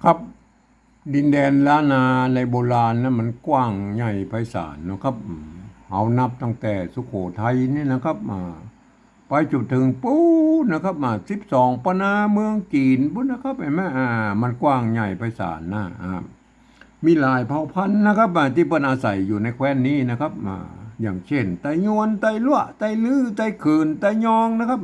ครับดินแดนล้านนาในโบราณนะมันกว้างใหญ่ไพศาลนะครับเอานับตั้งแต่สุโขทัยนี่นะครับไปจุดถึงปูนะครับ12ปนาเมืองจีนปุ๊นะครับเห็นไหมมันกว้างใหญ่ไพศาลนะมีหลายเผ่าพันธุ์นะครับที่เพิ่นอาศัยอยู่ในแคว้นนี้นะครับอย่างเช่นไตยวนไตลั่วไตลือไตขืนไตยองนะครับ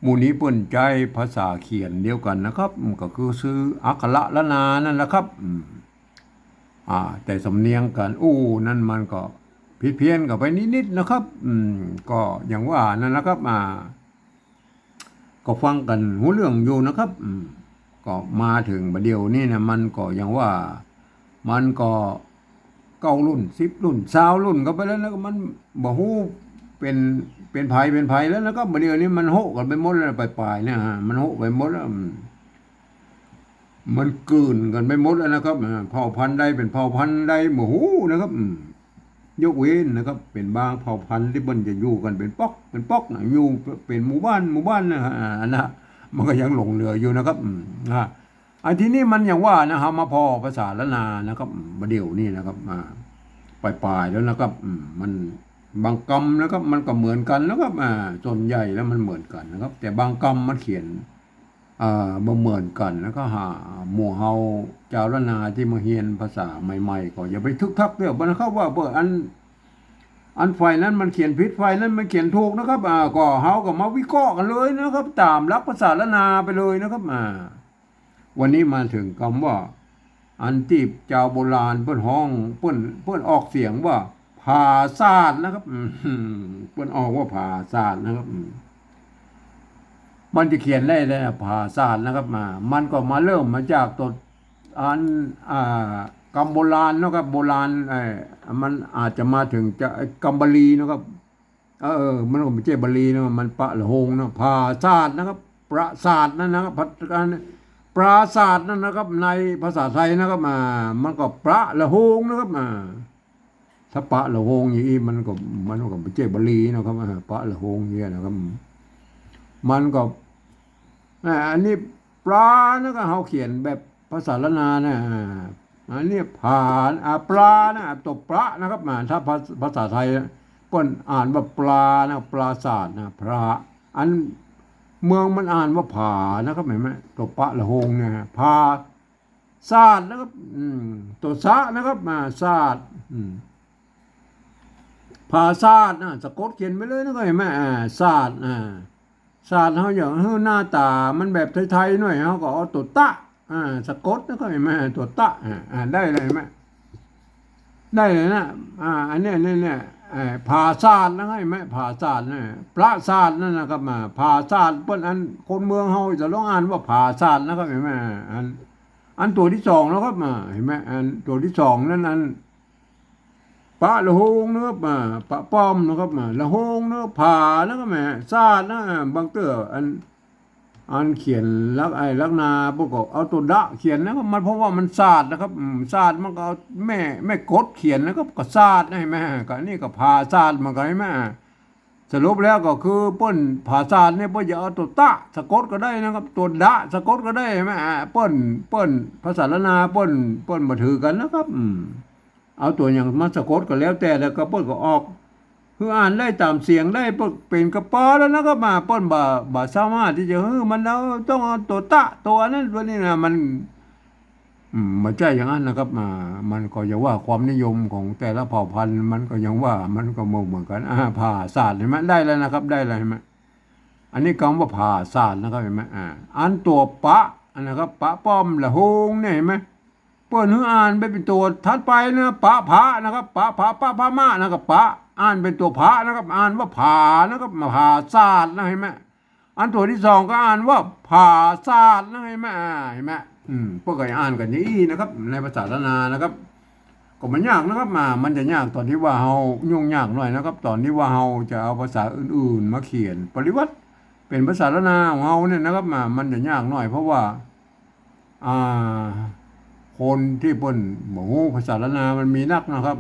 หมู่นี้เปิ้นใจภาษาเขียนเดียวกันนะครับก็คือซื้ออักขระละนานั่นแหละครับแต่สำเนียงกันนั่นมันก็ผิดเพี้ยนกันไปนิดๆนะครับก็อย่างว่านั่นนะครับก็ฟังกันหูเรื่องอยู่นะครับก็มาถึงบัดเดียวนี่นะมันก็อย่างว่ามันก็9 รุ่น10 รุ่น20 รุ่นก็ไปแล้วนะมันบ่ฮู้เป็นเป็นภัยแล้วนะครับบัดเดียวนี้มันโหกันไปหมดแล้วปลายๆเนี่ยมันโหไปหมดแล้วมันกลืนกันไปหมดแล้วนะครับเผ่าพันธุ์ใดเป็นเผ่าพันธุ์ใดบ่ฮู้นะครับยกเว้นนะครับเป็นบางเผ่าพันธุ์ที่มันจะอยู่กันเป็นป๊อกนะอยู่เป็นหมู่บ้านนะนะมันก็ยังหลงเหลืออยู่นะครับอันที่นี้มันอย่างว่านะครับมาพอภาษาละนานะครับประเดี๋ยวนี้นะครับปลายๆแล้วนะครับมันบางกรรมนะครับมันก็เหมือนกันนะครับส่วนใหญ่แล้วมันเหมือนกันนะครับแต่บางกรรมมันเขียนบ่เหมือนกันแล้วก็หมู่เฮาเจ้าละนาที่มาเรียนภาษาใหม่ๆก็อย่าไปทึกทักเด้อบ่นะครับว่าอันฝ่ายนั้นมันเขียนผิดฝ่ายนั้นมันเขียนถูกนะครับก็เฮาก็มาวิเคราะห์กันเลยนะครับตามหลักภาษาละนาไปเลยนะครับวันนี้มาถึงคำว่าอันที่เจ้าโบราณเปิ้นห้องเปิ้นออกเสียงว่าผาซาดนะครับเปิ้นออกว่าผาซาดนะครับมันจะเขียนได้ผาซาดนะครับมันก็มาเริ่มมาจากตัวอันกำโบราณนะครับโบราณมันอาจจะมาถึงจะกำบาลีนะครับมันก็ไม่ใช่บาลีนะมันปะละหงนะผาซาดนะครับปราสาทนั่นนะครับพัฒการปราสาทนั่นนะครับในภาษาไทยนะครับมันก็ปะละหงนะครับถ้าปะละหงอย่างนี้มันก็ไม่ใช่บาลีนะครับปะละหงอย่างนี้นะครับมันก็อันนี้ปลานะก็เขาเขียนแบบภาษาละนานะอันนี้ผ่านปลานะตบปลานะครับถ้าภาษาไทยเปิ้นอ่านว่าปลานะปลาศาสตร์นะพระอันเมืองมันอ่านว่าผานะครับเห็นไหมตัวปะละหงเนี่ยผาศาสตร์นะครับตัวสะนะครับศาสตร์ผาศาสตร์นะสะกดเขียนไปเลยนะก็เห็นไหมศาสตร์ศาสตร์เขาอย่างหน้าตามันแบบไทยๆหน่อยเขาก็เอาตัวตะสะกดนะก็เห็นไหมตัวตะได้เลยไหมได้เลยนะอันนี้เนี่ยผาศาสตร์นะเห็นไหมผาศาสตร์นะพระศาสตร์นั่นนะครับผาศาสตร์เปิ้นอันคนเมืองเฮาจะร้องอ่านว่าผาศาสตร์นะครับเห็นไหมอันตัวที่สองแล้วครับเห็นไหมอันตัวที่สองนั่นปะละหงนะครับปะป้อมนะครับละหงนะผานะครับศาสตร์นะบางเตื้ออันเขียนลักนาประกอบเอาตัวดะเขียนนะครับมันเพราะว่ามันศาสตร์นะครับศาสตร์มันก็เอาแม่กดเขียนนะครับก็ศาสตร์นะเห็นไหมก็นี่ก็ผาศาสตร์มันก็เห็นไหมสรุปแล้วก็คือเปิ้นผาศาสตร์เนี่ยเปิ้นจะเอาตัวตะสะกดก็ได้นะครับตัวดะสะกดก็ได้เห็นไหมเปิ้นภาษาละนาเปิ้นมาถือกันนะครับเอาตัวอย่างมาสะกดก็แล้วแต่แล้วก็เปิ้นก็ออกคืออ่านได้ตามเสียงได้เป็นกระป๋อแล้วนะครับเปิ้นบ่สามารถที่จะมันเอาต้องเอาตัวตะตัวนั้นตัวนี้นะมันไม่ใช่อย่างนั้นนะครับมันก็อย่างว่าความนิยมของแต่ละเผ่าพันธุ์มันก็ยังว่ามันก็เหมือนกันผาศาสตร์เห็นไหมได้แล้วนะครับได้แล้วเห็นไหมอันนี้คำว่าผาศาสตร์นะครับเห็นไหมอันตัวปะนะครับปะป้อมละหงเนี่ยเห็นไหมเปิ้นอ่านไปเป็นตัวถัดไปนะปะผานะครับปะผาปะพม่านะครับปะอ่านเป็นตัวผานะครับอ่านว่าผานะครับผาศาสตร์นะเห็นไหมอันตัวที่สองก็อ่านว่าผาศาสตร์นะเห็นไหมเห็นไหมพวกเคยอ่านกันนี้นะครับในภาษาละนานะครับก็มันยากนะครับมันจะยากตอนที่ว่าเฮายุ่งยากหน่อยนะครับตอนที่ว่าเฮาจะเอาภาษาอื่นๆมาเขียนปริวัติเป็นภาษาละนาของเฮาเนี่ยนะครับมันจะยากหน่อยเพราะว่าคนที่เปิ้นบ่ฮู้ภาษาละนามันมีนักนะครับ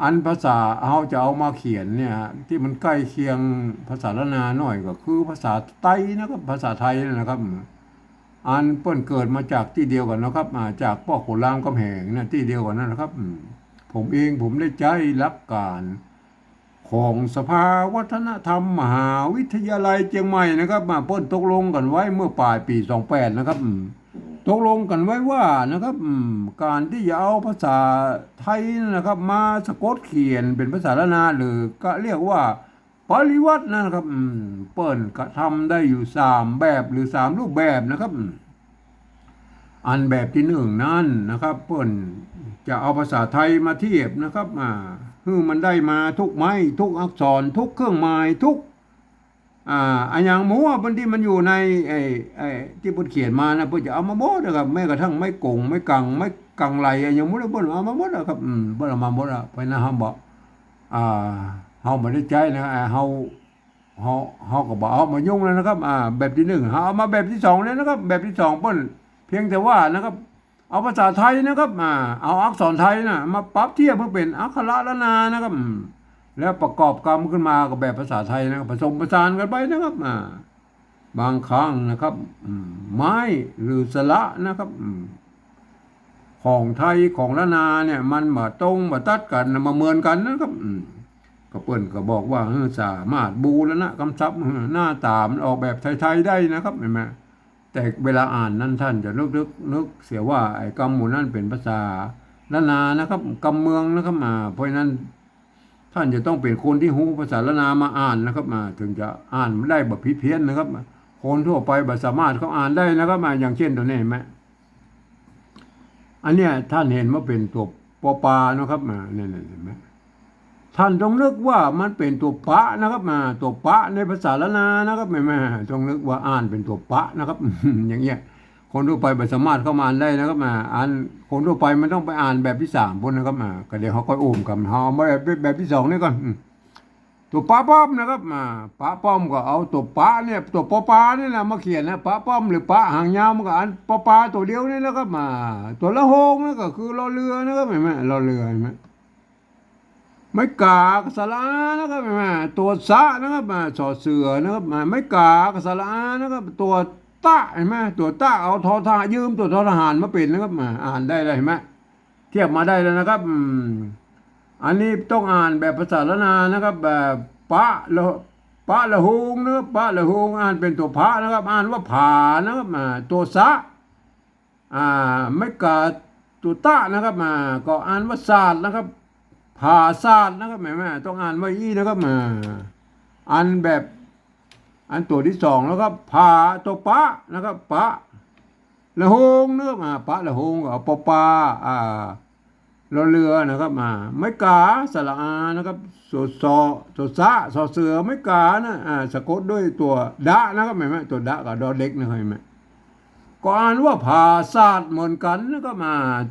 อันภาษาเฮาจะเอามาเขียนเนี่ยที่มันใกล้เคียงภาษาละนาหน่อยก็คือภาษาไทยนะครับภาษาไทยนะครับ อันเปิ้นเกิดมาจากที่เดียวกันนะครับจากพ่อขุนรามคำแหงนะที่เดียวกันนั่นนะครับผมเองผมได้ใจรักการของสภาวัฒนธรรมมหาวิทยาลัยเชียงใหม่นะครับเปิ้นตกลงกันไว้เมื่อปลายปี28นะครับตกลงกันไว้ว่านะครับการที่จะเอาภาษาไทยนะครับมาสะกดเขียนเป็นภาษาละนาหรือก็เรียกว่าปริวัตินะครับเปิ้นก็ทำได้อยู่3 แบบหรือ3 รูปแบบนะครับอันแบบที่1นั้นนะครับเปิ้นจะเอาภาษาไทยมาเทียบนะครับคือมันได้มาทุกไม้ทุกอักษรทุกเครื่องหมายทุกอันอย่างหมูบางทีมันอยู่ในไอ้ที่เพิ่นเขียนมานะเพิ่นจะเอามาหมดนะครับแม้กระทั่งไม้กงไม้กังไม้กังไหลอย่างหมูเพิ่นเอามาหมดนะครับเพิ่นเอามาหมดไปนะเฮาบอกเฮาบ่ได้ใจนะเฮาก็บ่เอามายุ่งแล้วนะครับแบบที่1เฮาเอามาแบบที่2เลยนะครับแบบที่2เพิ่นเพียงแต่ว่านะครับเอาภาษาไทยนะครับเอาอักษรไทยนะมาปรับเทียบเพื่อเป็นอักขระละนานะครับแล้วประกอบกรรมขึ้นมากับแบบภาษาไทยนะครับผสมผสานกันไปนะครับบางครั้งนะครับไม้หรือสระนะครับของไทยของละนาเนี่ยมันมาตรงมาตัดกันมาเหมือนกันนะครับก็เปิ้นก็บอกว่าสามารถบูรณะกำชับหน้าตามันออกแบบไทยๆได้นะครับเห็นไหมแต่เวลาอ่านนั้นท่านจะนึกเสียว่าไอ้กำหมู่นั้นเป็นภาษาละนานะครับกำเมืองนะครับเพราะฉะนั้นท่านจะต้องเป็นคนที่รู้ภาษาละนามาอ่านนะครับถึงจะอ่านได้แบบผิดเพี้ยนนะครับคนทั่วไปบ่สามารถเขาอ่านได้นะครับอย่างเช่นตัวนี้เห็นไหมอันเนี้ยท่านเห็นว่าเป็นตัวปอปานะครับเนี่ยเห็นไหมท่านต้องนึกว่ามันเป็นตัวปะนะครับตัวปะในภาษาละนานะครับแม่ต้องนึกว่าอ่านเป็นตัวปะนะครับ อย่างเงี้ยคนทั่วไปไม่สามารถเข้ามาอ่านได้นะครับอ่านคนทั่วไปมันต้องไปอ่านแบบที่3พุ่นนะครับก็เดี๋ยวเขาค่อยอุ้มกันเอามาแบบที่2นี่ก่อนตัวปะป้อมนะครับปะป้อมก็เอาตัวปะเนี่ยตัวปอปานี่นะมาเขียนนะปะป้อมหรือปะหางยาวมันก็อ่านปอปาตัวเดียวนี่นะครับตัวละหงนี่ก็คือรอเรือนะครับเห็นไหมรอเรือเห็นไหมไม่กากสลานะครับตัวสะนะครับสอเสือนะครับไม่กากสลานะครับตัวตะเห็นไหมตัวตะเอาทอทหารยืมตัวทอทหารมาเป็นนะครับอ่านได้เลยเห็นไหมเทียบมาได้แล้วนะครับอันนี้ต้องอ่านแบบภาษาละนานะครับแบบปะละหงนะครับปะละหงอ่านเป็นตัวพระนะครับอ่านว่าผานะครับตัวสะไม่กาตัวตะนะครับก็อ่านว่าศาสตร์นะครับผ่าซาดนะครับแม่ต้องอ่านว่าอี้นะครับอันแบบอันตัวที่2แล้วก็ผ่าตัวปะนะครับปะละหงนะครับปะละหงเอาปอปาเราเรือนะครับไม่กาสระอานะครับตัวซะสอเสือไม่กานะสะกดด้วยตัวดะนะครับแม่ตัวดะกับดอเล็กนะครับแม่ก็อ่านว่าภาษาเหมือนกันนะครับ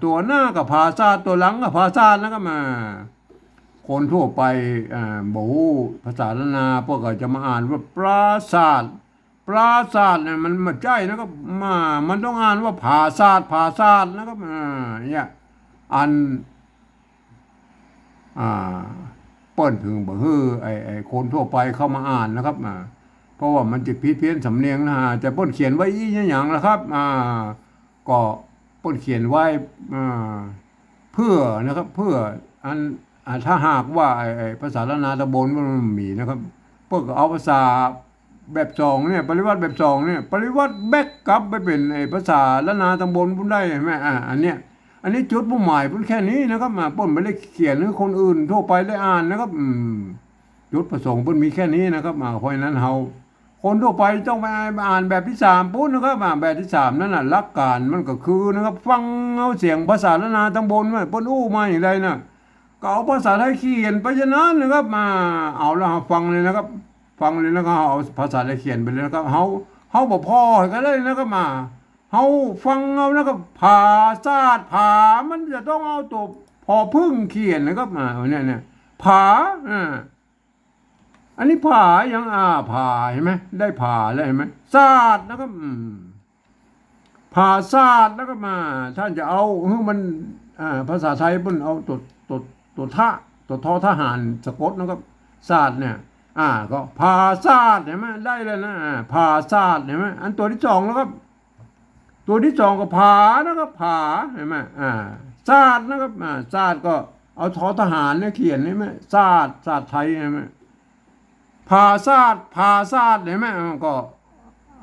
ตัวหน้ากับภาษาตัวหลังกับภาษานะครับคนทั่วไปบอกภาษาละนาพวกเขาจะมาอ่านว่าปราศาสเนี่ยมันไม่ใช่นะครับมันต้องอ่านว่าภาษานะครับเนี่ยอันเปิ้นถึงบอกไอ้คนทั่วไปเข้ามาอ่านนะครับเพราะว่ามันจะผิดเพี้ยนสำเนียงนะแต่เปิ้นเขียนไว้อีอย่างนะครับก็เปิ้นเขียนไว้เพื่อนะครับเพื่ออันถ้าหากว่าไอ้ภาษาละนาตะบนมันมีนะครับพวกเอาภาษาแบบ2เนี่ยปริวัติแบบ2เนี่ยปริวัติแบกกลับไปเป็นไอ้ภาษาละนาตะบนพุ่นได้ไหมอันนี้จุดมุ่งหมายพุ่นแค่นี้นะครับเปิ้นไม่ได้เขียนให้คนอื่นทั่วไปได้อ่านนะครับจุดประสงค์เปิ้นมีแค่นี้นะครับเพราะฉะนั้นเฮาคนทั่วไปต้องไปอ่านแบบที่3พุ่นนะครับแบบที่3นั่นน่ะหลักการมันก็คือนะครับฟังเอาเสียงภาษาละนาตะบนมาเปิ้นอู้มาอย่างไรน่ะก็เอาภาษาไทยเขียนไปฉะนั้นนะครับเอาแล้วฟังเลยนะครับฟังเลยแล้วก็เอาภาษาไทยเขียนไปเลยนะครับเฮาบ่พอกันเลยนะครับเฮาฟังเอานะครับภาษามันจะต้องเอาตัวพอพึ่งเขียนนะครับเนี่ยผาอันนี้ผายังผาเห็นไหมได้ผาแล้วเห็นไหมศาสตร์นะครับผาศาสตร์แล้วก็ท่านจะเอามันภาษาไทยเพิ่นเอาตัวท่าตัวทอทหารสะกดนะครับศาสตร์เนี่ยก็ภาษาเห็นไหมได้เลยนะภาษาเห็นไหมอันตัวที่2แล้วครับ ตัวที่สองก็ผานะครับผาเห็นไหมศาสตร์นะครับศาสตร์ก็เอาทอทหารเนี่ยเขียนเห็นไหมศาสตร์ศาสตร์ไทยเห็นไหมผาศาสตร์ผาศาสตร์เห็นไหมก็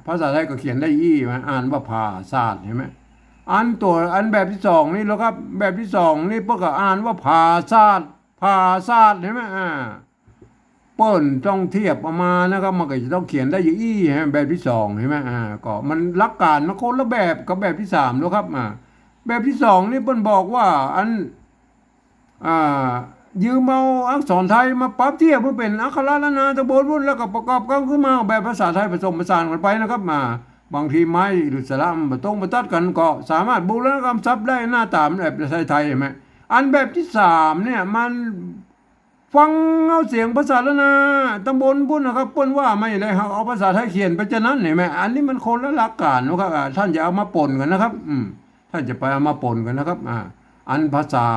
ภาษาไทยก็เขียนได้อี้ไหมอ่านว่าผาศาสตร์เห็นไหมอันแบบที่สองนี่แล้วครับแบบที่สองนี่พวกก็อ่านว่าผาศาสตร์ผาศาสตร์เห็นไหมเปิ้นต้องเทียบออกมานะครับมันก็จะต้องเขียนได้อย่างอี้ฮะแบบที่สองเห็นไหมก็มันหลักการมันคนละแบบกับแบบที่สามแล้วครับแบบที่สองนี่เปิ้นบอกว่าอ่ายืมเอาอักษรไทยมาปรับเทียบเพื่อเป็นอักขระละนาตะโบนวุ่นแล้วก็ประกอบกันขึ้นมาแบบภาษาไทยผสมผสานกันไปนะครับบางทีไม้หรือสระมันต้องมาตัดกันก็สามารถบูรณกรรมซับได้หน้าตามแบบภาษาไทยเห็นไหมอันแบบที่สามเนี่ยมันฟังเอาเสียงภาษาละนาตำบลพุ่นนะครับพุ่นว่าไม่เลยครับเอาภาษาไทยเขียนไปจะนั้นเห็นไหมอันนี้มันคนละหลักการนะครับท่านจะเอามาปนกันนะครับท่านจะไปเอามาปนกันนะครับอันภาษา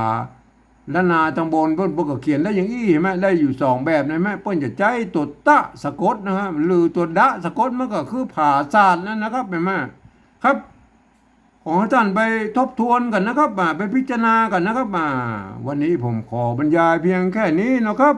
ละนาตำบลเพิ่นก็เขียนได้อย่างอี้เห็นไหมได้อยู่สองแบบเห็นไหมเพิ่นจะใจตัวตะสะกดนะครับหรือตัวดะสะกดมันก็คือภาษานั่นนะครับเห็นไหมครับขอให้ท่านไปทบทวนกันนะครับไปพิจารณากันนะครับวันนี้ผมขอบรรยายเพียงแค่นี้นะครับ